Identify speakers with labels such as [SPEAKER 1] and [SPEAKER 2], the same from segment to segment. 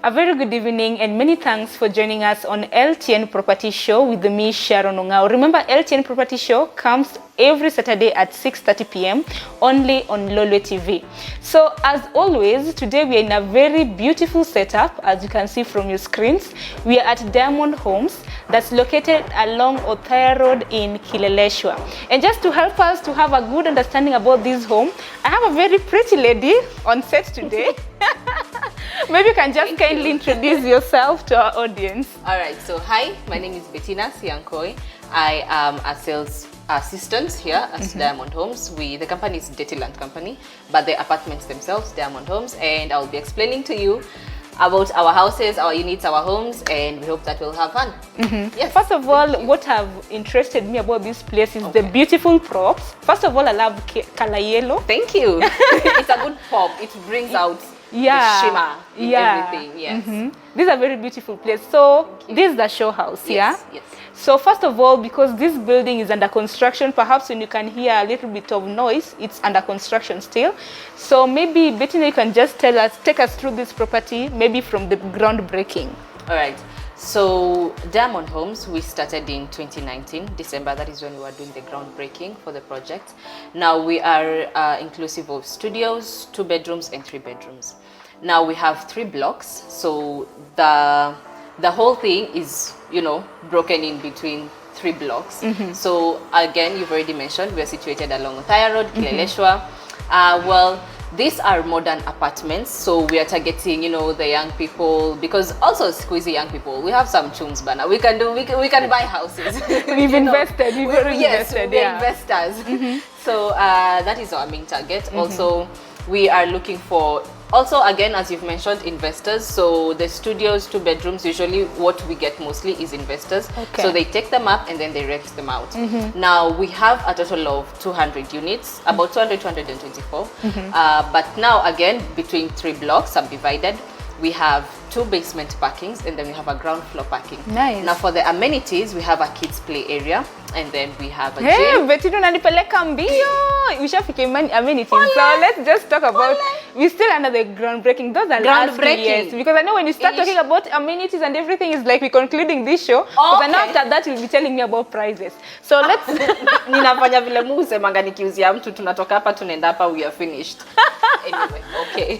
[SPEAKER 1] A very good evening and many thanks for joining us on LTN Property Show with me, Sharon Ongao. Remember, LTN Property Show comes every Saturday at 6:30 p.m. only on Lolwe Tv. So as always, today we are in a very beautiful setup, as you can see from your screens. We are at Diamond Homes that's located along Othaya Road in Kileleshwa. And just to help us to have a good understanding about this home, I have a very pretty lady on set today. Maybe you can just kindly introduce yourself to our audience.
[SPEAKER 2] All right, so hi, my name is Bettina Siankoi. I am a sales assistant here at Diamond Homes. The company is Dettiland Company, but the apartments themselves, Diamond Homes, and I'll be explaining to you about our houses, our units, our homes, and we hope that we'll have fun.
[SPEAKER 1] Yes. First of all, what have interested me about this place is the beautiful props. First of all, I love color yellow.
[SPEAKER 2] Thank you. It's a good pop. It brings out the shimmer in everything. Yes.
[SPEAKER 1] This is a very beautiful place. So this is the show house,
[SPEAKER 2] yes.
[SPEAKER 1] So first of all, because this building is under construction, perhaps when you can hear a little bit of noise, it's under construction still. So maybe Bettina, you can just take us through this property, maybe from the groundbreaking.
[SPEAKER 2] All right. So Diamond Homes, we started in 2019, December. That is when we were doing the groundbreaking for the project. Now we are inclusive of studios, 2 bedrooms and 3 bedrooms. Now we have 3 blocks. So the whole thing is, broken in between 3 blocks. So again, you've already mentioned, we're situated along Othaya Road, Kileleshwa. Well, these are modern apartments, so we are targeting, the young people, because also squeezy young people. We have some chums, but now we can buy houses.
[SPEAKER 1] We've invested. We've already invested.
[SPEAKER 2] We're investors. So that is our main target. Also, we are looking for, also again, as you've mentioned, investors. So the studios, 2 bedrooms, usually what we get mostly is investors. So they take them up and then they rent them out. Now we have a total of 200 units, about 200, 224. But now again, between 3 blocks subdivided, we have 2 basement parkings and then we have a ground floor parking.
[SPEAKER 1] Nice.
[SPEAKER 2] Now for the amenities, we have a kids play area and then we have a
[SPEAKER 1] Hey,
[SPEAKER 2] gym.
[SPEAKER 1] Bettina unanipeleka mbio. We shall pick amenities. So let's just talk about, we're still under the groundbreaking. Those are
[SPEAKER 2] Groundbreaking.
[SPEAKER 1] Yes, because I know when you start talking about amenities and everything, is like we're concluding this show. Because I know after that you'll be telling me about prices. So let's
[SPEAKER 2] ninafanya vile musemanga nikiuzia mtu tunatoka hapa tunaenda hapa, we are finished. Anyway, okay.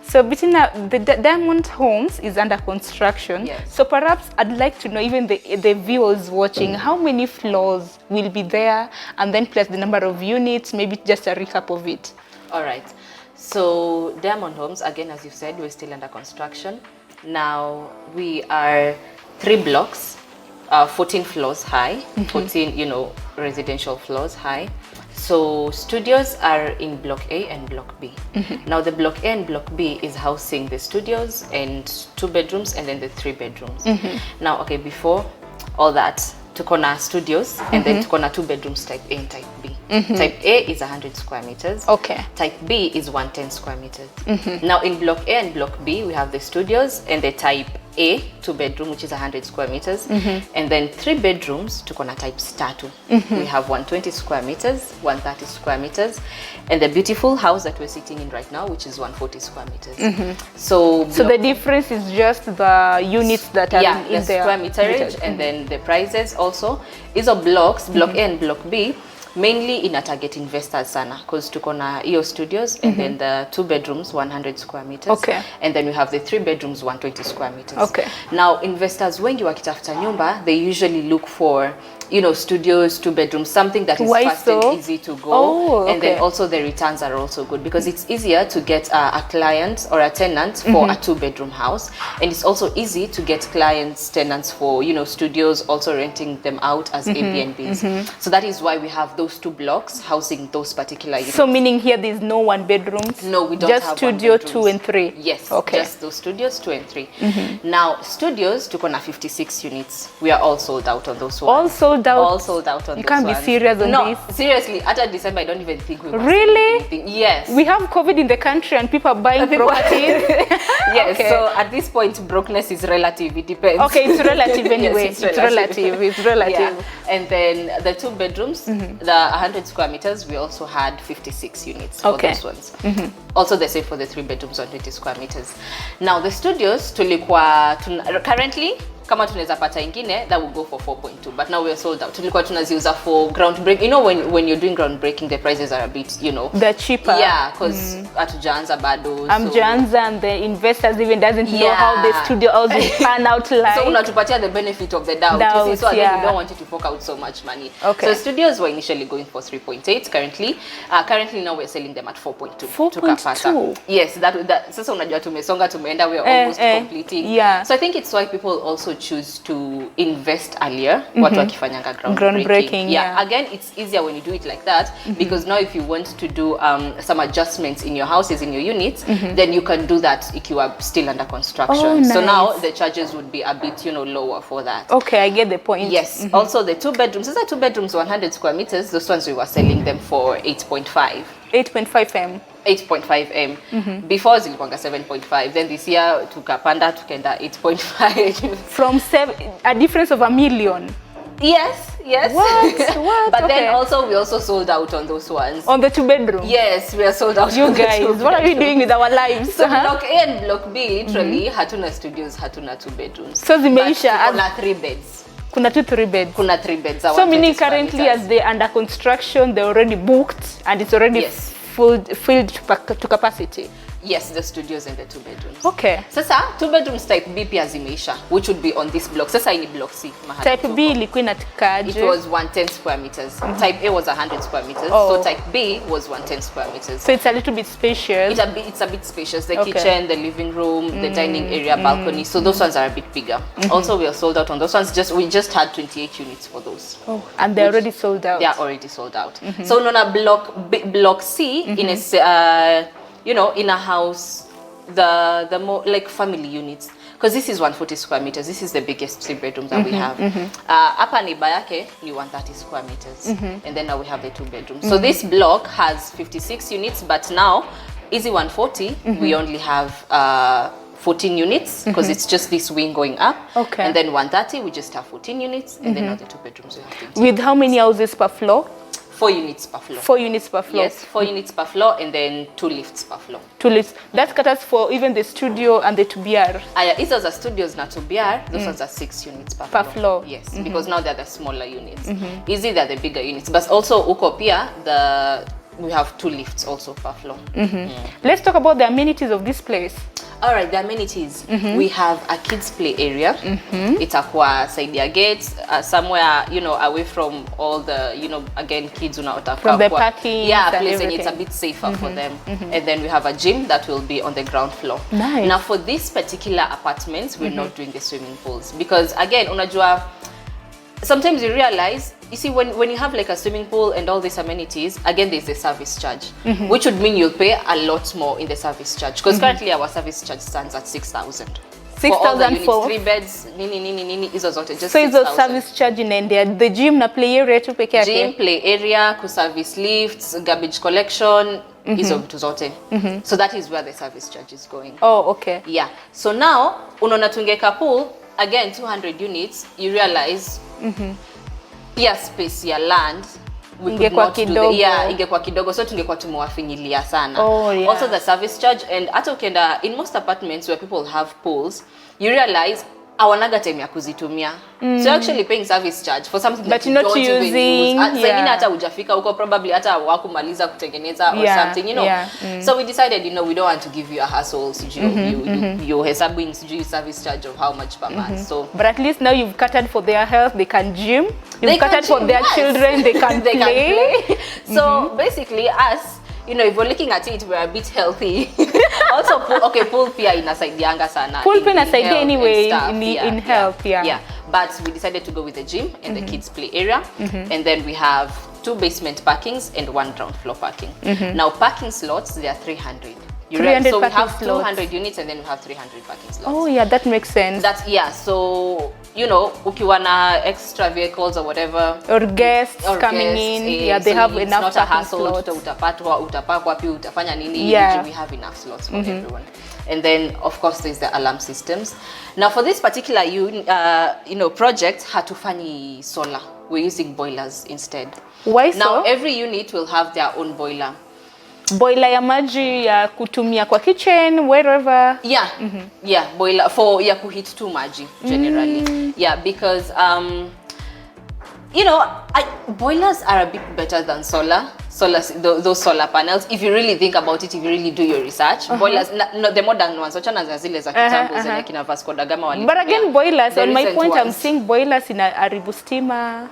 [SPEAKER 1] So Bettina, the Diamond Homes is under construction.
[SPEAKER 2] Yes.
[SPEAKER 1] So perhaps I'd like to know, even the viewers watching, how many floors will be there, and then plus the number of units, maybe just a recap of it.
[SPEAKER 2] All right. So Diamond Homes, again, as you said, we're still under construction. Now we are 3 blocks, 14 floors high, 14, residential floors high. So studios are in Block A and Block B. Now the Block A and Block B is housing the studios and 2 bedrooms and then the 3 bedrooms. Now, okay, before all that, tukona studios and then tukona 2 bedrooms type A and type B. Type A is 100 square meters.
[SPEAKER 1] Okay.
[SPEAKER 2] Type B is 110 square meters. Now in Block A and Block B, we have the studios and the type A, 2 bedroom, which is 100 square meters. And then 3 bedrooms, tukona type star 2. We have 120 square meters, 130 square meters. And the beautiful house that we're sitting in right now, which is 140 square meters. So
[SPEAKER 1] the difference is just the units that are in
[SPEAKER 2] the
[SPEAKER 1] there.
[SPEAKER 2] Square meterage and then the prices also. Is of blocks, Block A and Block B, mainly in a target investors sana, because tukona EO studios and then the 2 bedrooms 100 square meters. And then we have the 3 bedrooms 120 square meters. Now investors wengi wakitafuta nyumba, they usually look for studios, 2 bedrooms, something that is fast and easy to go. And then also the returns are also good because it's easier to get a client or a tenant for a 2-bedroom house. And it's also easy to get clients, tenants for, studios, also renting them out as Airbnbs. So that is why we have those 2 blocks housing those particular units.
[SPEAKER 1] So meaning here there's no 1 bedrooms?
[SPEAKER 2] No, we don't
[SPEAKER 1] just
[SPEAKER 2] have
[SPEAKER 1] studio 2 and 3?
[SPEAKER 2] Yes, just those studios 2 and 3. Now studios, tukona 56 units. We are all sold out on those ones.
[SPEAKER 1] All sold sold out.
[SPEAKER 2] All sold out on
[SPEAKER 1] You can't
[SPEAKER 2] ones.
[SPEAKER 1] be serious on this.
[SPEAKER 2] No, seriously, after December, I don't even think we
[SPEAKER 1] Really?
[SPEAKER 2] Yes.
[SPEAKER 1] We have COVID in the country and people are buying properties.
[SPEAKER 2] Yes,
[SPEAKER 1] Okay.
[SPEAKER 2] so at this point, brokenness is relative. It depends.
[SPEAKER 1] Okay, it's relative anyway.
[SPEAKER 2] Yes,
[SPEAKER 1] it's relative. It's relative.
[SPEAKER 2] Yeah. And then the 2 bedrooms, the 100 square meters, we also had 56 units for those ones. Also the same for the 3 bedrooms, 120 square meters. Now the studios, currently, kama tunaweza pata ingine, that will go for 4.2, but now we are sold out. Tulikuwa tunaziuza for groundbreaking. You know, when you're doing groundbreaking, the prices are a bit, you know,
[SPEAKER 1] they're cheaper.
[SPEAKER 2] Yeah, because hatujaanza bado.
[SPEAKER 1] Janza, and the investors even doesn't know how the studio also pan out like.
[SPEAKER 2] So unatupatia the benefit of the doubt. You see, so then we don't want you to fork out so much money.
[SPEAKER 1] Okay.
[SPEAKER 2] So studios were initially going for 3.8 currently. Currently now we're selling them at 4.2.
[SPEAKER 1] 4.2.
[SPEAKER 2] Yes, that sasa unajua tumesonga tumeenda, we are almost completing.
[SPEAKER 1] Yeah.
[SPEAKER 2] So I think it's why people also choose to invest earlier. Watu wakifanyanga groundbreaking. Yeah. Again, it's easier when you do it like that because now if you want to do some adjustments in your houses, in your units, then you can do that if you are still under construction.
[SPEAKER 1] Oh, nice.
[SPEAKER 2] So now the charges would be a bit, you know, lower for that.
[SPEAKER 1] Okay, I get the point.
[SPEAKER 2] Yes. Also the 2 bedrooms, these are 2 bedrooms, 100 square meters. Those ones we were selling them for 8.5.
[SPEAKER 1] 8.5 M.
[SPEAKER 2] 8.5 M. Before zilikuanga 7.5. Then this year tukapanda tukaenda 8.5.
[SPEAKER 1] From a difference of $1 million.
[SPEAKER 2] Yes.
[SPEAKER 1] What?
[SPEAKER 2] But then also we also sold out on those ones.
[SPEAKER 1] On the 2 bedroom.
[SPEAKER 2] Yes, we are sold out.
[SPEAKER 1] You
[SPEAKER 2] on
[SPEAKER 1] guys,
[SPEAKER 2] the 2
[SPEAKER 1] what are we doing with our lives?
[SPEAKER 2] So block A and block B, literally, hatuna studios, hatuna 2 bedrooms.
[SPEAKER 1] So zimeisha.
[SPEAKER 2] Kuna 3 beds.
[SPEAKER 1] Kuna 3 beds.
[SPEAKER 2] Kuna 3 beds.
[SPEAKER 1] So meaning currently as they're under construction, they're already booked and it's already filled to capacity.
[SPEAKER 2] Yes, the studios and the 2 bedrooms.
[SPEAKER 1] Okay.
[SPEAKER 2] Sasa 2 bedrooms type B pia zimeisha, which would be on this block. Sasa ini block C.
[SPEAKER 1] Type B ilikuwa inatikaje?
[SPEAKER 2] It was 110 square meters. Type A was 100 square meters. So type B was 110 square meters.
[SPEAKER 1] So it's a little bit spacious.
[SPEAKER 2] It's a bit spacious. The kitchen, the living room, the dining area, balcony. So those ones are a bit bigger. Also, we are sold out on those ones. We just had 28 units for those.
[SPEAKER 1] Oh, and they're already sold out.
[SPEAKER 2] They are already sold out. So on a block C, in a you know, in a house, the more like family units, because this is 140 square meters. This is the biggest 3 bedrooms that we have. Hapa neighbor yake ni 130 square meters, and then now we have the 2 bedrooms. So this block has 56 units, but now easy 140 we only have 14 units because it's just this wing going up.
[SPEAKER 1] Okay.
[SPEAKER 2] And then 130 we just have 14 units, and then now the 2 bedrooms we have 20.
[SPEAKER 1] With how many houses per floor?
[SPEAKER 2] 4 units per floor.
[SPEAKER 1] 4 units per floor.
[SPEAKER 2] Yes, 4 units per floor, and then 2 lifts per floor.
[SPEAKER 1] 2 lifts. That caters for even the studio and the 2BR.
[SPEAKER 2] If those are studios na 2BR, those ones are 6 units per floor. Yes, because now they're the smaller units. Easy, they're the bigger units. But also uko pia, we have 2 lifts also per floor.
[SPEAKER 1] Let's talk about the amenities of this place.
[SPEAKER 2] All right, the amenities. We have a kids play area. It's a side ya gate, somewhere, you know, away from all the, you know, again, kids unaotaka
[SPEAKER 1] from the parking.
[SPEAKER 2] Yeah, place, and it's a bit safer for them. And then we have a gym that will be on the ground floor.
[SPEAKER 1] Nice.
[SPEAKER 2] Now for this particular apartments, we're not doing the swimming pools because again, unajua, sometimes you realize, you see, when you have like a swimming pool and all these amenities, again, there's a service charge, which would mean you'll pay a lot more in the service charge. Because currently our service charge stands at 6,000.
[SPEAKER 1] 6,000 for
[SPEAKER 2] 3 beds, nini, hizo zote, just
[SPEAKER 1] so hizo service charge inaendea the gym na play area tu peke yake?
[SPEAKER 2] Gym, play area, service lifts, garbage collection, hizo vitu zote. So that is where the service charge is going.
[SPEAKER 1] Oh, okay.
[SPEAKER 2] Yeah. So now, unaona tungeka pool, again, 200 units, you realize, pia space ya land we could not do the, ingekuwa kidogo, so tungekuwa tumewafinyilia sana. Also the service charge, and hata ukienda in most apartments where people have pools, you realize awanaga time ya kuzitumia. So you're actually paying service charge for something that you don't even use. Zingine hata hujafika huko, probably hata hawakumaliza kutengeneza or something, you know. So we decided, you know, we don't want to give you a hassle, you hesabing service charge of how much per month. So
[SPEAKER 1] but at least now you've catered for their health, they can gym. You've catered for their children, they can play.
[SPEAKER 2] So basically us, you know, if we're looking at it, we're a bit healthy. Also, pool pia inasaidianga sana.
[SPEAKER 1] Pool pia inasaidia anyway in health,
[SPEAKER 2] yeah. But we decided to go with the gym and the kids play area, and then we have 2 basement parkings and 1 ground floor parking. Now parking slots, there are 300. You rent. So we have
[SPEAKER 1] slots.
[SPEAKER 2] 200 units and then we have 300 parking slots.
[SPEAKER 1] Oh yeah, that makes sense.
[SPEAKER 2] So you know, ukiwa na extra vehicles or whatever,
[SPEAKER 1] or guests coming in, yeah, they have enough parking slots.
[SPEAKER 2] Utapakwa pi utafanya nini, we have enough slots for everyone. And then of course there's the alarm systems. Now for this particular project, hatufanyi solar. We're using boilers instead.
[SPEAKER 1] Why so?
[SPEAKER 2] Now every unit will have their own boiler.
[SPEAKER 1] Boiler ya maji ya kutumia kwa kitchen, wherever.
[SPEAKER 2] Yeah, yeah, boiler for ya kuheat tu maji generally. Yeah, because you know, boilers are a bit better than solar. Those solar panels, if you really think about it, if you really do your research, boilers, no, the modern ones, wachana za zile za kitambo zenye kina Vasco da Gama wali.
[SPEAKER 1] But again, boilers, on my point, I'm seeing boilers in a stima.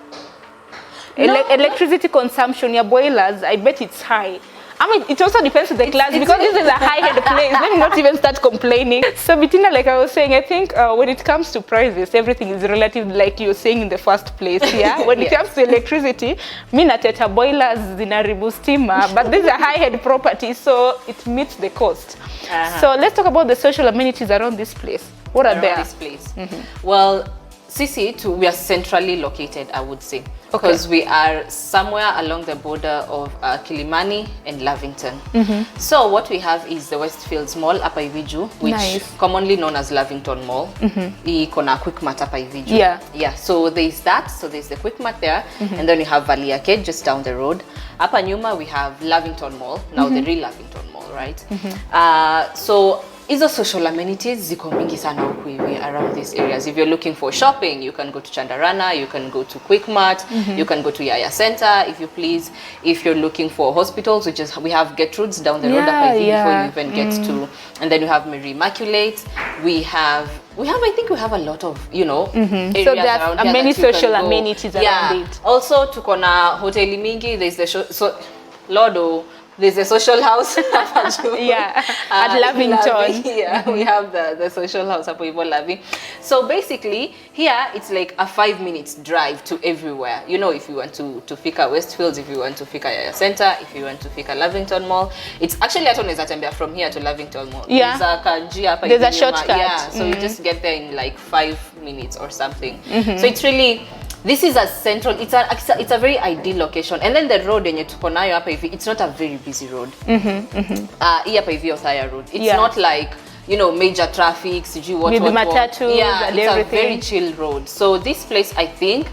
[SPEAKER 1] Electricity consumption, your boilers, I bet it's high. I mean, it also depends on the class, because this is a high-end place. Let me not even start complaining. So, Bettina, like I was saying, I think when it comes to prices, everything is relative, like you were saying in the first place. Yeah. When it comes to electricity, Minateta boilers zinaribu stima, but this is a high-end property, so it meets the cost. So let's talk about the social amenities around this place. What are there?
[SPEAKER 2] This place. Well, we are centrally located, I would say. Because we are somewhere along the border of Kilimani and Lavington. So what we have is the Westfields Mall hapa Iviju, which commonly known as Lavington Mall. Iko na Quickmart hapa Iviju. Yeah. So there's that. So there's the Quickmart there, and then we have Valley Arcade just down the road. Hapa nyuma we have Lavington Mall, now the real Lavington Mall, right? So hizo social amenities ziko mingi sana huku hivi around these areas. If you're looking for shopping, you can go to Chandarana, you can go to Quickmart, you can go to Yaya Center if you please. If you're looking for hospitals, which is we have Gertrude's down the road before you even get to, and then you have Mary Immaculate. We have I think we have a lot of, areas
[SPEAKER 1] so there
[SPEAKER 2] around
[SPEAKER 1] are
[SPEAKER 2] here
[SPEAKER 1] many
[SPEAKER 2] that you
[SPEAKER 1] social
[SPEAKER 2] can go.
[SPEAKER 1] amenities around it.
[SPEAKER 2] Also tuko na hoteli mingi, there's the Lodo. There's a social house
[SPEAKER 1] at Lavington.
[SPEAKER 2] We have the social house up Ivo Lavi. So basically here it's like a 5 minutes drive to everywhere. You know, if you want to fika Westfields, if you want to fika Yaya Center, if you want to fika Lavington Mall, it's actually from here to Lavington Mall. There's a shortcut. Yeah, so you just get there in like 5 minutes or something. So it's really, this is a central, it's a very ideal location. And then the road yenye tuko nayo hapa hivi, it's not a very busy road. Hii hapa hivi Othaya Road. It's not like, major traffic,
[SPEAKER 1] with matatus and
[SPEAKER 2] it's
[SPEAKER 1] everything.
[SPEAKER 2] A very chill road. So this place, I think,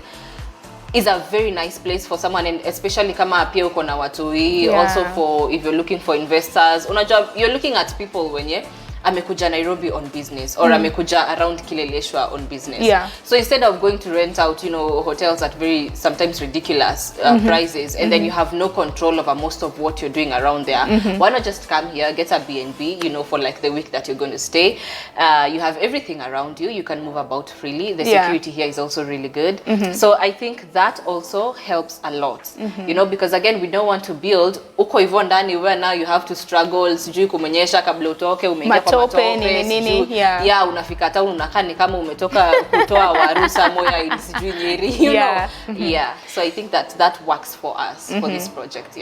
[SPEAKER 2] is a very nice place for someone, and especially kama pia uko na watoi, also for if you're looking for investors. Unajua, you're looking at people wenye amekuja Nairobi on business, or amekuja around Kileleshwa on business. So instead of going to rent out, hotels at very sometimes ridiculous prices, and then you have no control over most of what you're doing around there, why not just come here, get a B&B, for like the week that you're going to stay. You have everything around you. You can move about freely. The security here is also really good. So I think that also helps a lot. Because again, we don't want to build uko hivyo ndani where now you have to struggle, sijui kumenyesha kabla utoke, umeingia unafika hata unakaa ni kama umetoka kutoa warusa moya sijui Nyeri, so I think that works for us for this project.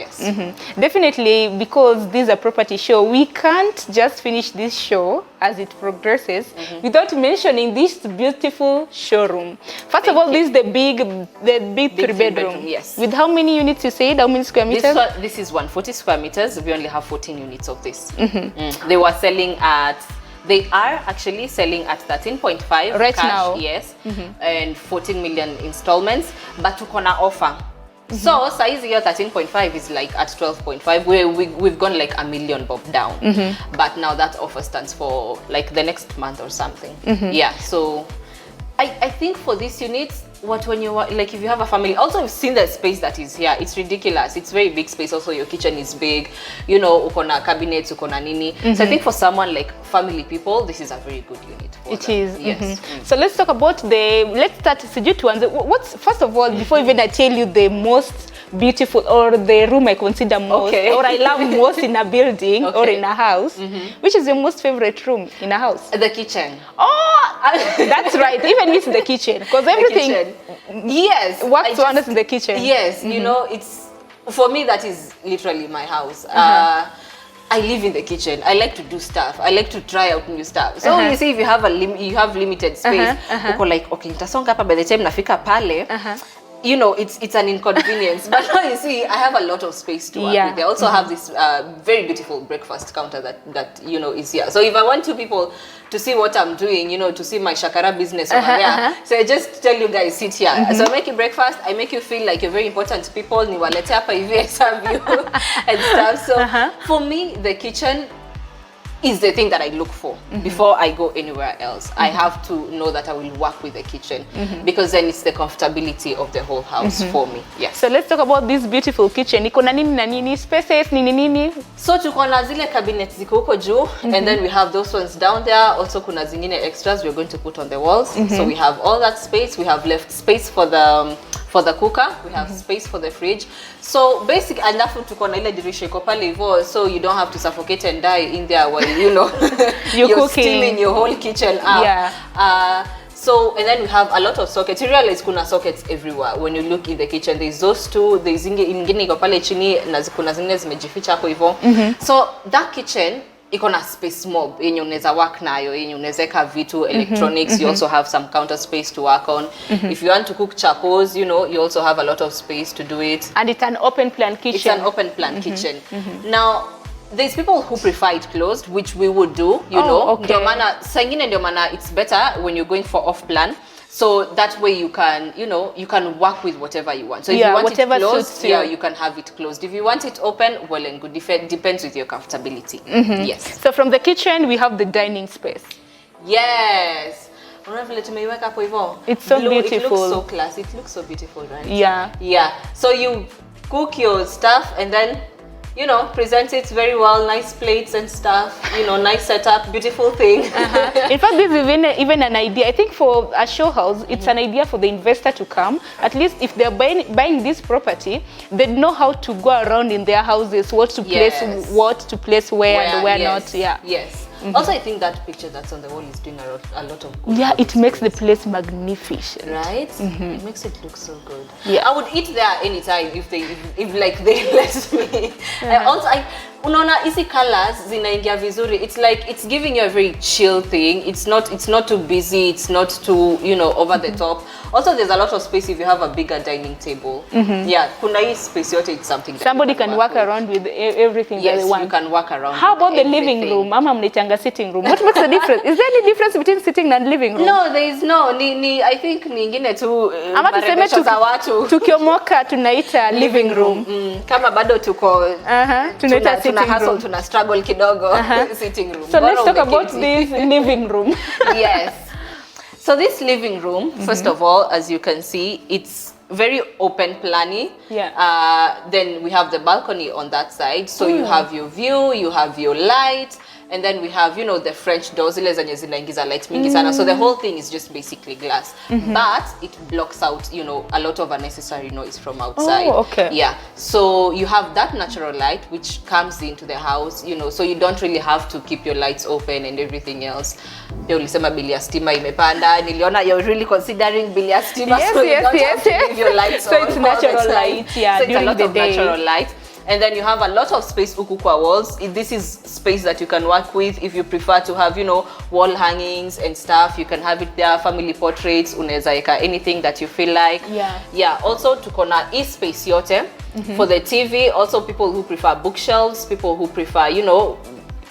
[SPEAKER 1] Definitely, because this is a property show, we can't just finish this show as it progresses without mentioning this beautiful showroom. First of all, this is the big three-bedroom. With how many units you said? How many square meters?
[SPEAKER 2] This is 140 square meters. We only have 14 units of this. They are actually selling at 13.5
[SPEAKER 1] right
[SPEAKER 2] cash,
[SPEAKER 1] now.
[SPEAKER 2] And 14 million installments, but tuko na offer. So size here 13.5 is like at 12.5. We've gone like $1 million bob down. But now that offer stands for like the next month or something. So I think for these units, when you like, if you have a family, also you've seen the space that is here. It's ridiculous. It's very big space. Also your kitchen is big, uko na cabinets, uko na nini. So I think for someone like family people, this is a very good unit for
[SPEAKER 1] it is. So let's talk about let's start what's first of all, before even I tell you the most beautiful or the room I consider most or I love most in a building or in a house, which is your most favorite room in a house?
[SPEAKER 2] The kitchen.
[SPEAKER 1] Oh, that's right. Even it's the kitchen, because everything works wonders in the kitchen.
[SPEAKER 2] It's for me, that is literally my house. I live in the kitchen. I like to do stuff. I like to try out new stuff. So you see, if you have limited space, uko like, okay, nitasonga hapa, by the time nafika pale, you know, it's an inconvenience. But now you see, I have a lot of space to work with. I also have this very beautiful breakfast counter that you know is here. So if I want two people to see what I'm doing, you know, to see my shakara business over there, so I just tell you guys, sit here. So I make you breakfast. I make you feel like you're very important to people. Niwalete hapa hivi, I serve you and stuff. So for me, the kitchen is the thing that I look for before I go anywhere else. I have to know that I will work with the kitchen because then it's the comfortability of the whole house for me. Yes.
[SPEAKER 1] So let's talk about this beautiful kitchen. Iko na nini na nini, spaces nini nini?
[SPEAKER 2] So tuko na zile cabinets ziko huko juu and then we have those ones down there. Also kuna zingine extras we're going to put on the walls. So we have all that space. We have left space for the cooker. We have space for the fridge. So basic, alafu tuko na ile dirisha iko pale hivyo, so you don't have to suffocate and die in there while you know you're steaming your whole kitchen up. So and then we have a lot of sockets. You realize kuna sockets everywhere when you look in the kitchen. There's those two, there's ingine iko pale chini na kuna zingine zimejificha hapo hivyo. So that kitchen iko na space mob yenye unaweza work nayo, yenye unaweza weka vitu electronics. You also have some counter space to work on. If you want to cook chapos, you know, you also have a lot of space to do it.
[SPEAKER 1] And it's an open plan kitchen.
[SPEAKER 2] It's an open plan kitchen. Now there's people who prefer it closed, which we would do, you know. Ndio maana it's better when you're going for off plan. So that way you can, you know, you can work with whatever you want. So if you want it closed, you can have it closed. If you want it open, well and good. Depends with your comfortability. Yes.
[SPEAKER 1] So from the kitchen, we have the dining space.
[SPEAKER 2] Yes.
[SPEAKER 1] It's so beautiful.
[SPEAKER 2] It looks so classy. It looks so beautiful, right?
[SPEAKER 1] Yeah.
[SPEAKER 2] Yeah. So you cook your stuff and then, you know, present it very well, nice plates and stuff, you know, nice setup, beautiful thing.
[SPEAKER 1] In fact, this is even an idea. I think for a show house, it's an idea for the investor to come. At least if they're buying this property, they know how to go around in their houses, what to place where and where not. Yeah.
[SPEAKER 2] Yes. Also, I think that picture that's on the wall is doing a lot of good.
[SPEAKER 1] Yeah, it makes the place magnificent.
[SPEAKER 2] Right? It makes it look so good.
[SPEAKER 1] Yeah.
[SPEAKER 2] I would eat there anytime if they let me. Also, unaona hizi colors zinaingia vizuri. It's like it's giving you a very chill thing. It's not too busy. It's not too, you know, over the top. Also, there's a lot of space if you have a bigger dining table. Yeah, kuna hii space yote, it's something that
[SPEAKER 1] somebody can walk around with everything that they want.
[SPEAKER 2] Yes, you can walk around.
[SPEAKER 1] How about the living room? Ama mnaitanga sitting room. What makes the difference? Is there any difference between sitting and living room?
[SPEAKER 2] No, there is no. I think ni ingine tu
[SPEAKER 1] ama tuseme tukiomoka tunaita living room.
[SPEAKER 2] Kama bado tuko
[SPEAKER 1] tunaita sitting room.
[SPEAKER 2] Tuna struggle kidogo sitting room.
[SPEAKER 1] So let's talk about this living room.
[SPEAKER 2] Yes. So this living room, first of all, as you can see, it's very open planny.
[SPEAKER 1] Yeah.
[SPEAKER 2] Then we have the balcony on that side. So you have your view, you have your light, and then we have, you know, the French doors, zile zenye zinaingiza light mingi sana. So the whole thing is just basically glass. But it blocks out, you know, a lot of unnecessary noise from outside.
[SPEAKER 1] Oh, okay.
[SPEAKER 2] Yeah. So you have that natural light which comes into the house, you know, so you don't really have to keep your lights open and everything else. Pia ulisema bili ya stima imepanda. Niliona you're really considering bili ya stima.
[SPEAKER 1] Yes,
[SPEAKER 2] so you don't have to leave your lights
[SPEAKER 1] so
[SPEAKER 2] on.
[SPEAKER 1] It's natural light, yeah,
[SPEAKER 2] so it's
[SPEAKER 1] during
[SPEAKER 2] a lot
[SPEAKER 1] the
[SPEAKER 2] of
[SPEAKER 1] day.
[SPEAKER 2] Natural light. And then you have a lot of space huku kwa walls. This is space that you can work with if you prefer to have, you know, wall hangings and stuff. You can have it there, family portraits, unaweza eka anything that you feel like.
[SPEAKER 1] Yeah.
[SPEAKER 2] Yeah, also tuko na hii space yote for the TV. Also people who prefer bookshelves, people who prefer, you know,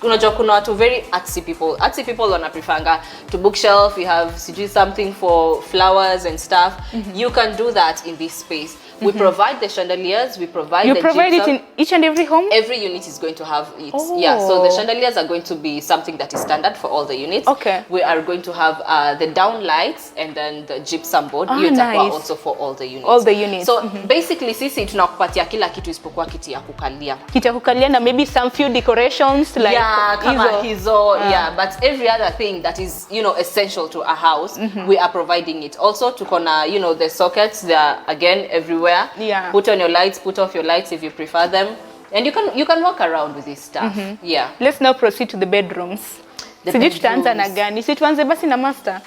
[SPEAKER 2] unajua kuna watu very artsy people. Artsy people wanaprefanga to bookshelf. You have something for flowers and stuff. You can do that in this space. We provide the chandeliers, we provide the gypsum. You provide it in
[SPEAKER 1] each and every home?
[SPEAKER 2] Every unit is going to have it. Yeah, so the chandeliers are going to be something that is standard for all the units.
[SPEAKER 1] Okay.
[SPEAKER 2] We are going to have the down lights and then the gypsum board.
[SPEAKER 1] Nice.
[SPEAKER 2] Also for all the units.
[SPEAKER 1] All the units.
[SPEAKER 2] So basically sisi tunakupatia kila kitu isipokuwa kiti ya kukalia.
[SPEAKER 1] Kiti ya kukalia na maybe some few decorations like
[SPEAKER 2] kama hizo. Yeah, but every other thing that is, you know, essential to a house, we are providing it. Also tuko na, you know, the sockets, they are again everywhere.
[SPEAKER 1] Yeah.
[SPEAKER 2] Put on your lights, put off your lights if you prefer them, and you can walk around with this stuff. Yeah.
[SPEAKER 1] Let's now proceed to the bedrooms. Sijui tutaanza na gani? Si tuanze basi na master.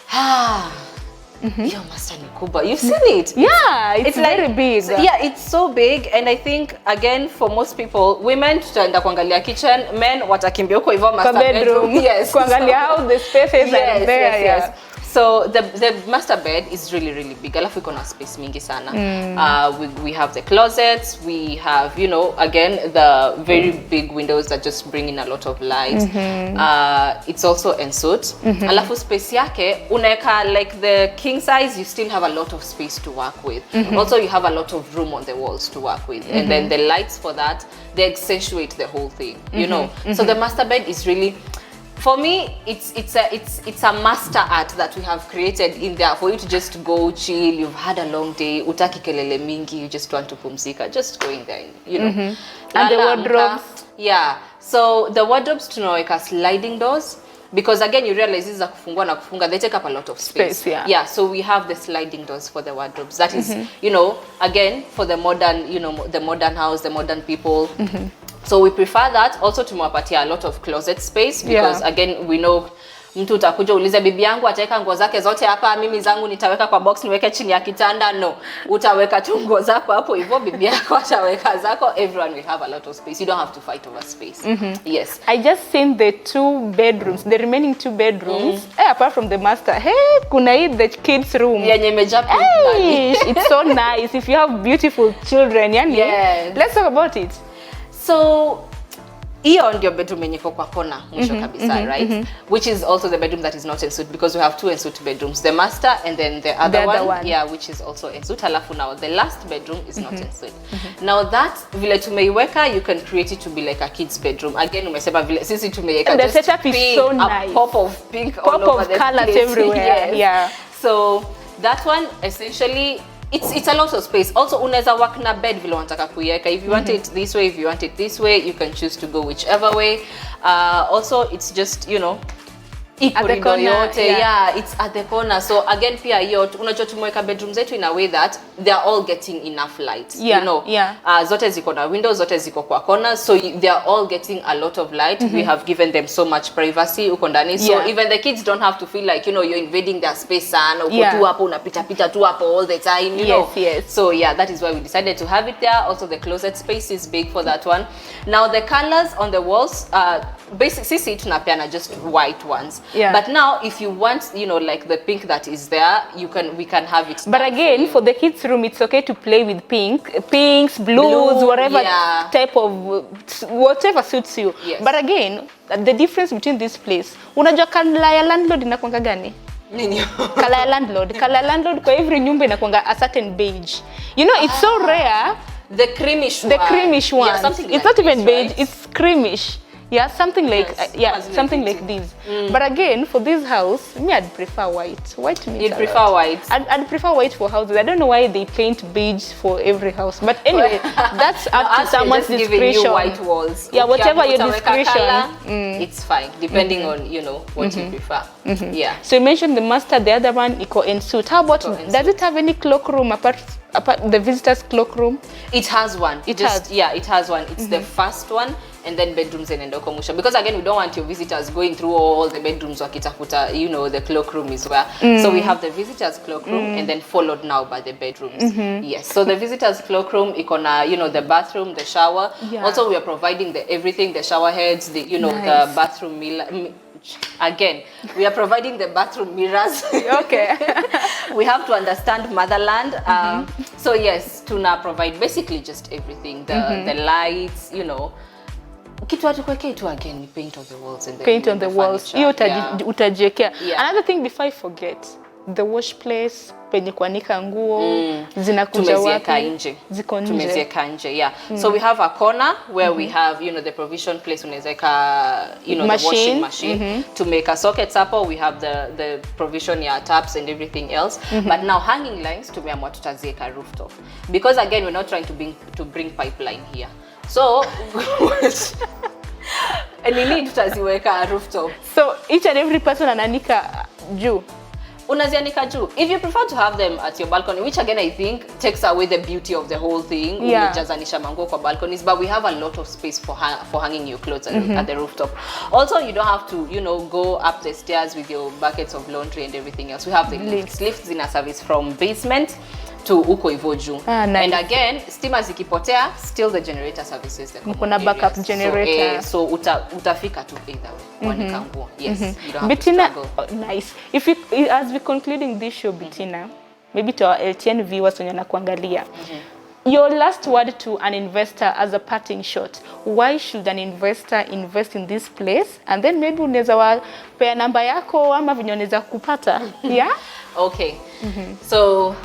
[SPEAKER 2] Yo, master ni kubwa. You've seen it?
[SPEAKER 1] Yeah, it's very like, big.
[SPEAKER 2] So, yeah, it's so big, and I think again for most people, women tutaenda kuangalia kitchen, men watakimbia huko hivyo master bedroom. Yes.
[SPEAKER 1] Kuangalia how the spaces are there.
[SPEAKER 2] Yes. So the master bed is really big. Alafu iko na space mingi sana. We have the closets, we have, you know, again the very big windows that just bring in a lot of light. It's also ensuite. Alafu space yake unaweka like the king size, you still have a lot of space to work with. Also you have a lot of room on the walls to work with. And then the lights for that, they accentuate the whole thing, you know. So the master bed is really, for me, it's a master art that we have created in there for you to just go chill. You've had a long day, utaki kelele mingi, you just want to pumzika, just go in there, you know.
[SPEAKER 1] And the wardrobes?
[SPEAKER 2] Yeah, so the wardrobes tunaweka sliding doors, because again you realize this is a kufungua na kufunga, they take up a lot of space. Yeah, so we have the sliding doors for the wardrobes. That is, you know, again for the modern, you know, the modern house, the modern people. So we prefer that. Also tumewapatia a lot of closet space, because again we know mtu utakuja ulize bibi yangu ataweka nguo zake zote hapa, mimi zangu nitaweka kwa box niweke chini ya kitanda. No, utaweka tu nguo zako hapo hivyo, bibi yako ataweka zako. Everyone will have a lot of space. You don't have to fight over space. Yes.
[SPEAKER 1] I just seen the 2 bedrooms, the remaining 2 bedrooms. Apart from the master, hey, kuna hii the kids room.
[SPEAKER 2] Yenye imejaa
[SPEAKER 1] it's so nice if you have beautiful children. Yani, let's talk about it.
[SPEAKER 2] So hiyo ndio bedroom yenye iko kwa kona mwisho kabisa, right? Which is also the bedroom that is not ensuite, because we have 2 ensuite bedrooms, the master and then the other one. Yeah, which is also ensuite. Halafu now the last bedroom is not ensuite. Now that vile tumeiweka, you can create it to be like a kids bedroom. Again umesema vile sisi tumeiweka,
[SPEAKER 1] the setup is so nice.
[SPEAKER 2] A pop of pink all over the
[SPEAKER 1] colors
[SPEAKER 2] place.
[SPEAKER 1] Everywhere. Yeah.
[SPEAKER 2] So that one essentially, it's a lot of space. Also unaweza work na bed vile unataka kuiweka. If you want it this way, if you want it this way, you can choose to go whichever way. Also it's just, you know,
[SPEAKER 1] at the corner,
[SPEAKER 2] it's at the corner. So again pia hiyo unajua tumeweka bedrooms zetu in a way that they are all getting enough light, you know. Zote ziko na windows, zote ziko kwa corner, so they are all getting a lot of light. We have given them so much privacy uko ndani, so even the kids don't have to feel like, you know, you're invading their space sana, uko tu hapo unapita tu hapo all the time, you know. So yeah, that is why we decided to have it there. Also the closet space is big for that one. Now the colors on the walls, basic sisi tunapeana just white ones. But now if you want, you know, like the pink that is there, we can have it.
[SPEAKER 1] But again, for the kids room, it's okay to play with pinks, blues, whatever type of, whatever suits you. But again, the difference between this place, unajua kala ya landlord inakuanga gani?
[SPEAKER 2] Nini?
[SPEAKER 1] Kala ya landlord kwa every nyumba inakuanga a certain beige. You know, it's so rare.
[SPEAKER 2] The creamish one.
[SPEAKER 1] The creamish one.
[SPEAKER 2] Yeah, something
[SPEAKER 1] it's
[SPEAKER 2] like
[SPEAKER 1] not even beige,
[SPEAKER 2] right?
[SPEAKER 1] It's creamish. Yeah, something like something like this. But again, for this house, me I'd prefer white. White means
[SPEAKER 2] you'd prefer white.
[SPEAKER 1] I'd prefer white for houses. I don't know why they paint beige for every house, but anyway, that's up to someone's discretion.
[SPEAKER 2] You white walls.
[SPEAKER 1] Yeah, whatever your discretion.
[SPEAKER 2] It's fine, depending on, you know, what you prefer. Yeah.
[SPEAKER 1] So you mentioned the master, the other one eco ensuite. How about does it have any cloakroom apart the visitors' cloakroom?
[SPEAKER 2] It has one. It has one. It's the first one, and then bedrooms and endokomusha. Because again, we don't want your visitors going through all the bedrooms wakitafuta, you know, the cloakroom is where. So we have the visitors' cloakroom, and then followed now by the bedrooms. Yes. So the visitors' cloakroom, ikona, you know, the bathroom, the shower. Also, we are providing everything, the shower heads, the, you know, the bathroom mirror. Again, we are providing the bathroom mirrors.
[SPEAKER 1] Okay.
[SPEAKER 2] We have to understand motherland. So yes, tuna provide basically just everything. The lights, you know. Kitu atukweke tu again, we paint on the walls and
[SPEAKER 1] paint on the walls. Hiyo utajiwekea. Another thing before I forget, the wash place penye kuanika nguo zinakuja wapi? Ziko nje.
[SPEAKER 2] Tumeziweka nje, So we have a corner where we have, you know, the provision place, unaweka, you know, the washing machine. To make a sockets hapo, we have the provision taps and everything else. But now hanging lines tumeamua tutaziweka rooftop, because again we're not trying to bring pipeline here. So and we need tutaziweka rooftop.
[SPEAKER 1] So each and every person ananika juu.
[SPEAKER 2] unazianika juu. If you prefer to have them at your balcony, which again I think takes away the beauty of the whole thing, umejazanisha manguo kwa balconies, but we have a lot of space for hanging your clothes at the rooftop. Also, you don't have to, you know, go up the stairs with your buckets of laundry and everything else. We have the lifts in a service from basement to uko hivyo juu. Nice. And again, stima zikipotea, still the generator services the
[SPEAKER 1] kuna backup generator.
[SPEAKER 2] So utafika tu either way. Wanika nguo. Yes. You don't have
[SPEAKER 1] Bettina,
[SPEAKER 2] to struggle.
[SPEAKER 1] Nice. If we, as we concluding this show, Bettina, maybe to our LTN viewers wenye nakuangalia, your last word to an investor as a parting shot. Why should an investor invest in this place? And then maybe unaweza wapea namba yako ama venye unaweza kupata. Yeah?
[SPEAKER 2] Okay. So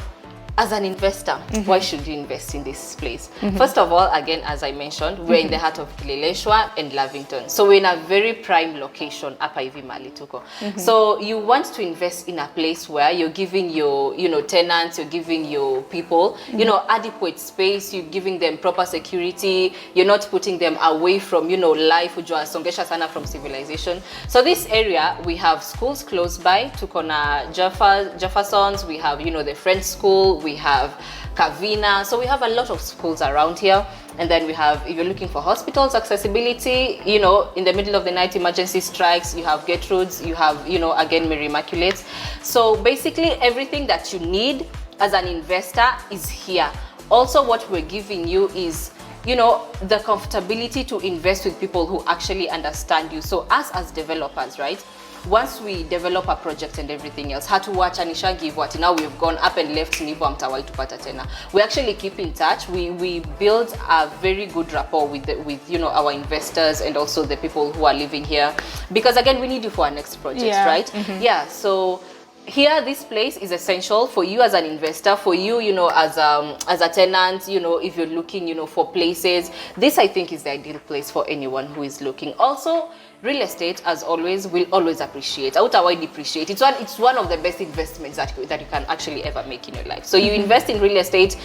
[SPEAKER 2] as an investor, why should you invest in this place? First of all, again, as I mentioned, we're in the heart of Kileleshwa and Lavington. So we're in a very prime location, hapa hivi mahali tuko. So you want to invest in a place where you're giving your, you know, tenants, you're giving your people, you know, adequate space, you're giving them proper security, you're not putting them away from, you know, life, ujua songesha sana from civilization. So this area, we have schools close by, tuko na Jefferson's, we have, you know, the French school, we have Kavina, so we have a lot of schools around here. And then we have, if you're looking for hospitals, accessibility, you know, in the middle of the night emergency strikes, you have Gertrude's, you have, you know, again, Mary Immaculate's. So basically everything that you need as an investor is here. Also, what we're giving you is, you know, the comfortability to invest with people who actually understand you. So us as developers, right? Once we develop a project and everything else, hatuwachanisha give what now we've gone up and left nivo amtawai tupata tena. We actually keep in touch. We build a very good rapport with you know, our investors and also the people who are living here, because again, we need you for our next project, right? Yeah. So here, this place is essential for you as an investor, for you, you know, as a tenant, you know, if you're looking, you know, for places. This, I think, is the ideal place for anyone who is looking. Also, real estate, as always, will always appreciate. I would avoid depreciate. It's one of the best investments that you can actually ever make in your life. So you invest in real estate,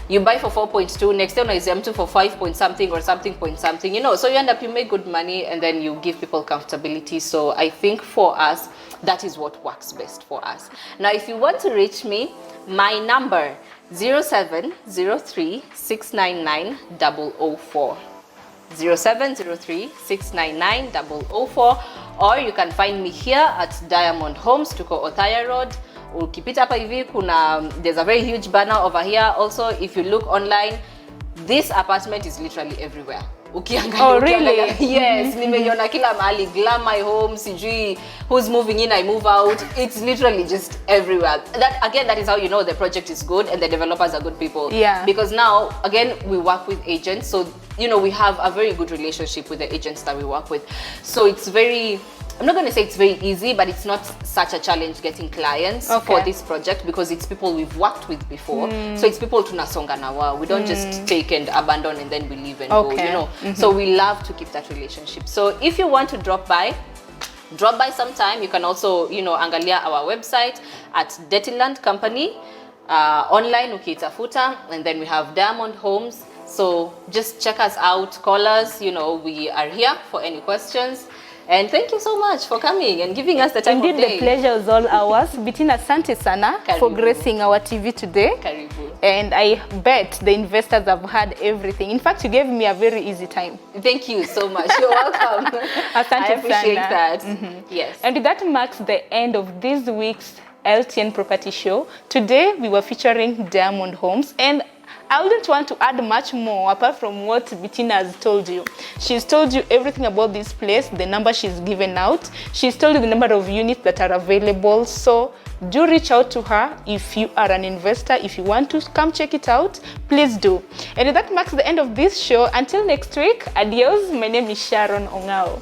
[SPEAKER 2] you buy for 4.2, next time you sell for 5 point something or something point something, you know. So you end up, you make good money and then you give people comfortability. So I think for us, that is what works best for us. Now, if you want to reach me, my number 0703 699 004. 0703 699 004, or you can find me here at Diamond Homes, tuko Othaya Road. Ukipita hapa hivi there's a very huge banner over here. Also, if you look online, this apartment is literally everywhere.
[SPEAKER 1] Oh, really?
[SPEAKER 2] Yes, nimeiona kila mahali, Glam My Home, sijui who's moving in, I move out. It's literally just everywhere. That is how you know the project is good and the developers are good people.
[SPEAKER 1] Yeah.
[SPEAKER 2] Because now, again, we work with agents, so you know, we have a very good relationship with the agents that we work with. So it's very, I'm not going to say it's very easy, but it's not such a challenge getting clients for this project, because it's people we've worked with before. So it's people tunasonga na wao. We don't just take and abandon and then we leave and go, you know. So we love to keep that relationship. So if you want to drop by sometime. You can also, you know, angalia our website at Dettiland Company. Online ukiitafuta, and then we have Diamond Homes. So just check us out, call us, you know, we are here for any questions. And thank you so much for coming and giving us the time of day.
[SPEAKER 1] Indeed, the pleasure is all ours. Bettina, asante sana for gracing our TV today.
[SPEAKER 2] Karibu.
[SPEAKER 1] And I bet the investors have had everything. In fact, you gave me a very easy time.
[SPEAKER 2] Thank you so much. You're welcome.
[SPEAKER 1] Asante
[SPEAKER 2] I appreciate
[SPEAKER 1] sana.
[SPEAKER 2] that. Yes.
[SPEAKER 1] And that marks the end of this week's LTN Property Show. Today, we were featuring Diamond Homes, and I wouldn't want to add much more apart from what Bettina has told you. She's told you everything about this place, the number she's given out. She's told you the number of units that are available. So do reach out to her if you are an investor. If you want to come check it out, please do. And that marks the end of this show. Until next week, adios. My name is Sharon Ongao.